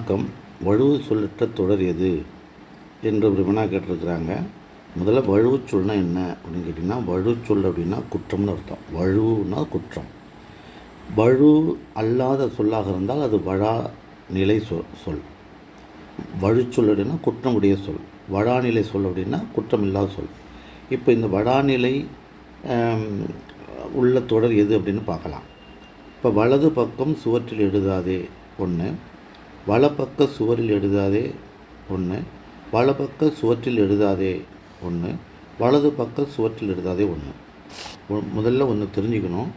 வணக்கம். வழுவு சொல்லற்ற தொடர் எது என்று ஒரு வினா கேட்டிருக்கிறாங்க. முதல்ல வழுவுச்சொல்னா என்ன அப்படின்னு கேட்டிங்கன்னா, வழுச்சொல் அப்படின்னா குற்றம்னு அர்த்தம். வழுவுனா குற்றம். வழு அல்லாத சொல்லாக இருந்தால் அது வழா நிலை சொல். வழுச்சொல் அப்படின்னா குற்றமுடைய சொல். வழாநிலை சொல் அப்படின்னா குற்றமில்லாத சொல். இப்போ இந்த வழாநிலை உள்ள தொடர் எது அப்படின்னு பார்க்கலாம். இப்போ வலது பக்கம் சுவற்றில் எழுதாதே ஒன்று, வலப்பக்க சுவரில் எழுதாதே ஒன்று, வலப்பக்க சுவற்றில் எழுதாதே ஒன்று, வலது பக்க சுவற்றில் எழுதாதே ஒன்று. முதல்ல ஒன்று தெரிஞ்சுக்கணும்,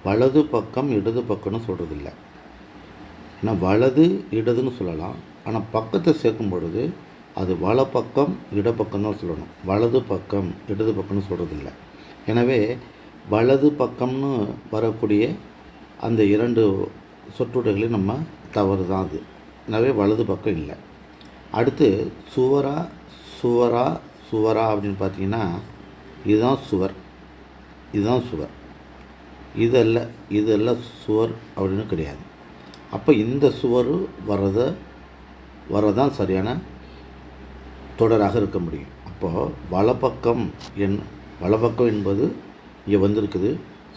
வலது பக்கம் இடது பக்கம்னு சொல்கிறதில்ல. ஏன்னா வலது இடதுன்னு சொல்லலாம், ஆனால் பக்கத்தை சேர்க்கும் பொழுது அது வலப்பக்கம் இடப்பக்கம் தான் சொல்லணும். வலது பக்கம் இடது பக்கம்னு சொல்கிறதில்ல. எனவே வலது பக்கம்னு வரக்கூடிய அந்த இரண்டு சொற்றொடர்களையும் நம்ம தவறு தான் அது. எனவே வலது பக்கம் இல்லை. அடுத்து சுவரா சுவரா சுவரா அப்படின்னு பார்த்தீங்கன்னா, இதுதான் சுவர், இதுதான் சுவர், இதெல்லாம் சுவர் அப்படின்னு கிடையாது. அப்போ இந்த சுவர் வரதான் சரியான தொடராக இருக்க முடியும். அப்போது வலப்பக்கம் என்பது இங்கே வந்திருக்குது,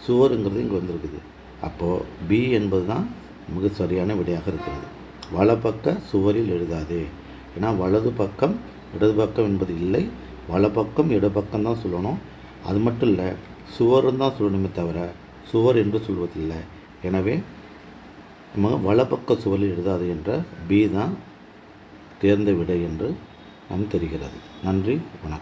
சுவருங்கிறது இங்கே வந்திருக்குது. அப்போது பி என்பது தான் மிக சரியான விடையாக இருக்கிறது. வலப்பக்க சுவரில் எழுதாதே. ஏன்னா வலது பக்கம் இடது பக்கம் என்பது இல்லை, வலப்பக்கம் இடப்பக்கம் தான் சொல்லணும். அது மட்டும் இல்லை, சுவரும் தான் சொல்லணுமே தவிர சுவர் என்று சொல்வதில்லை. எனவே நம்ம வலப்பக்க சுவரில் எழுதாது என்ற பி தான் தேர்ந்த விடை என்று நம் தெரிகிறது. நன்றி, வணக்கம்.